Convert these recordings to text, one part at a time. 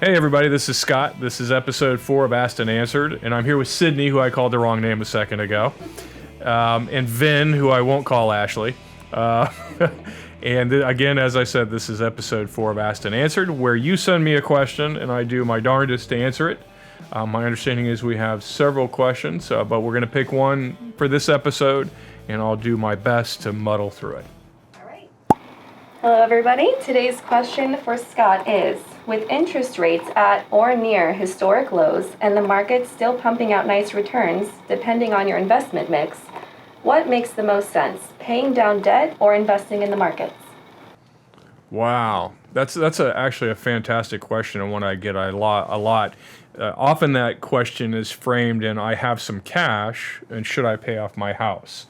Hey everybody, this is Scott. This is episode 4 of Asked and Answered, and I'm here with Sydney, who I called the wrong name a second ago, and Vin, who I won't call Ashley. And again, as I said, this is episode 4 of Asked and Answered, where you send me a question and I do my darndest to answer it. My understanding is we have several questions, but we're going to pick one for this episode, and I'll do my best to muddle through it. All right. Hello everybody. Today's question for Scott is, with interest rates at or near historic lows and the market still pumping out nice returns, depending on your investment mix, what makes the most sense, paying down debt or investing in the markets? Wow, that's actually a fantastic question, and one I get a lot. Often that question is framed in, I have some cash, and should I pay off my house?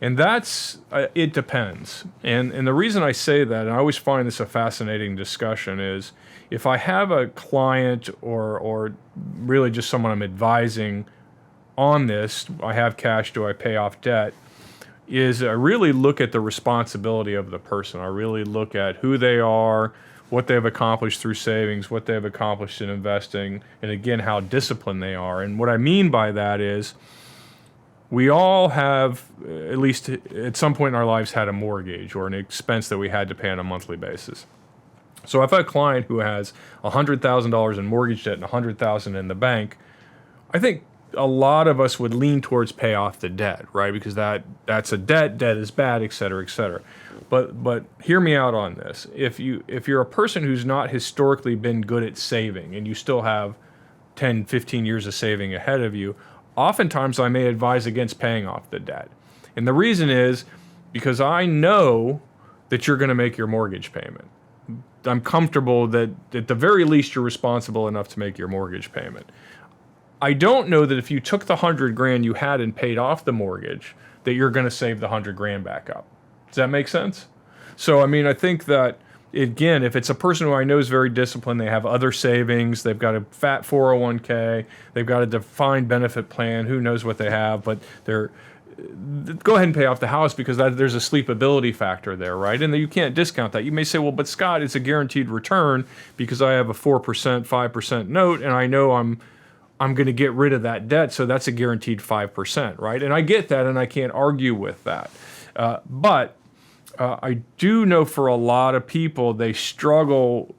And that's, it depends. And the reason I say that, and I always find this a fascinating discussion, is if I have a client or really just someone I'm advising on this, I have cash, do I pay off debt, is I really look at the responsibility of the person. I really look at who they are, what they've accomplished through savings, what they've accomplished in investing, and again, how disciplined they are. And what I mean by that is, we all have, at least at some point in our lives, had a mortgage or an expense that we had to pay on a monthly basis. So if I have a client who has $100,000 in mortgage debt and $100,000 in the bank, I think a lot of us would lean towards pay off the debt, right? Because that's a debt is bad, et cetera, et cetera. But hear me out on this. If you're a person who's not historically been good at saving and you still have 10, 15 years of saving ahead of you, oftentimes I may advise against paying off the debt. And the reason is because I know that you're going to make your mortgage payment. I'm comfortable that at the very least you're responsible enough to make your mortgage payment. I don't know that if you took the $100,000 you had and paid off the mortgage, that you're going to save the $100,000 back up. Does that make sense? So, I mean, I think that, again, if it's a person who I know is very disciplined, they have other savings, they've got a fat 401k, they've got a defined benefit plan, who knows what they have, but go ahead and pay off the house because there's a sleepability factor there, right? And you can't discount that. You may say, well, but Scott, it's a guaranteed return because I have a 4%, 5% note, and I know I'm going to get rid of that debt, so that's a guaranteed 5%, right? And I get that, and I can't argue with that. But I do know for a lot of people, they struggle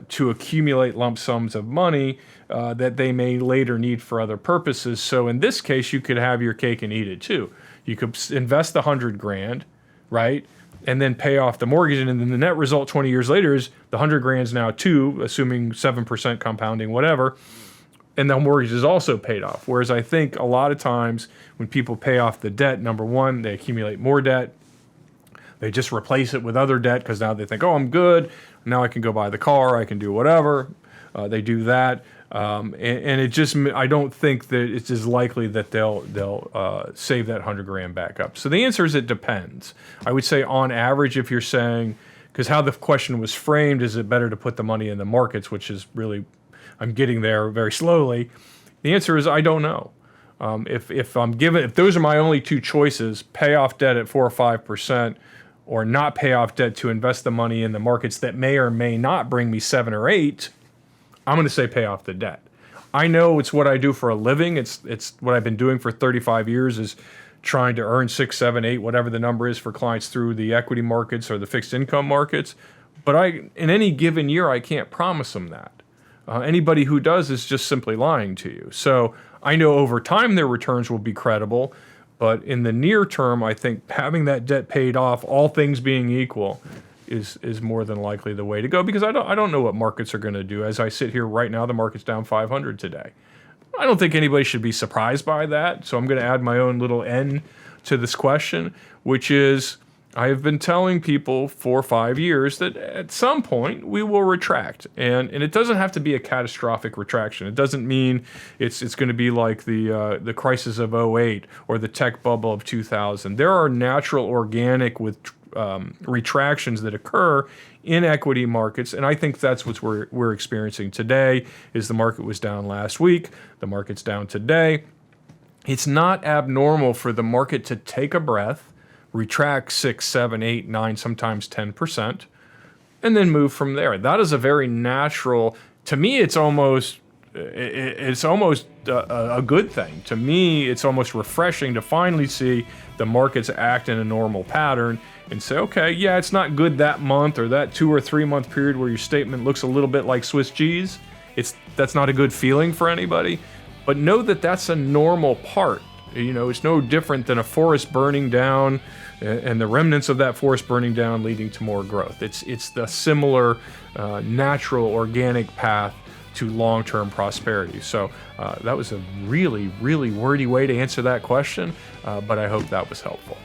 to accumulate lump sums of money that they may later need for other purposes. So in this case, you could have your cake and eat it too. You could invest the $100,000, right? And then pay off the mortgage, and then the net result 20 years later is the $100,000 is now 2, assuming 7% compounding, whatever. And the mortgage is also paid off. Whereas I think a lot of times when people pay off the debt, number one, they accumulate more debt. They just replace it with other debt because now they think, oh, I'm good. Now I can go buy the car. I can do whatever. They do that. And it just, I don't think that it's as likely that they'll save that $100,000 back up. So the answer is it depends. I would say on average, if you're saying, because how the question was framed, is it better to put the money in the markets, which is really, I'm getting there very slowly. The answer is I don't know. If those are my only two choices, pay off debt at 4 or 5%, or not pay off debt to invest the money in the markets that may or may not bring me 7 or 8, I'm going to say pay off the debt. I know it's what I do for a living. It's what I've been doing for 35 years is trying to earn 6, 7, 8, whatever the number is for clients through the equity markets or the fixed income markets. But in any given year, I can't promise them that. Anybody who does is just simply lying to you. So I know over time their returns will be credible, but in the near term, I think having that debt paid off, all things being equal, is more than likely the way to go, because I don't know what markets are going to do. As I sit here right now, the market's down 500 today. I don't think anybody should be surprised by that, so I'm going to add my own little N to this question, which is I have been telling people for 5 years that at some point we will retract, and it doesn't have to be a catastrophic retraction. It doesn't mean it's going to be like the crisis of '08 or the tech bubble of 2000. There are natural, organic retractions that occur in equity markets, and I think that's what we're experiencing today. Is the market was down last week, the market's down today. It's not abnormal for the market to take a breath, retract 6, 7, 8, 9, sometimes 10%, and then move from there. That is a very natural to me, it's almost a good thing. To me, it's almost refreshing to finally see the markets act in a normal pattern and say, okay, yeah, it's not good that month or that 2 or 3 month period where your statement looks a little bit like Swiss cheese. That's not a good feeling for anybody. But know that that's a normal part. You know, it's no different than a forest burning down and the remnants of that forest burning down leading to more growth. It's the similar natural organic path to long-term prosperity. So that was a really, really wordy way to answer that question, but I hope that was helpful.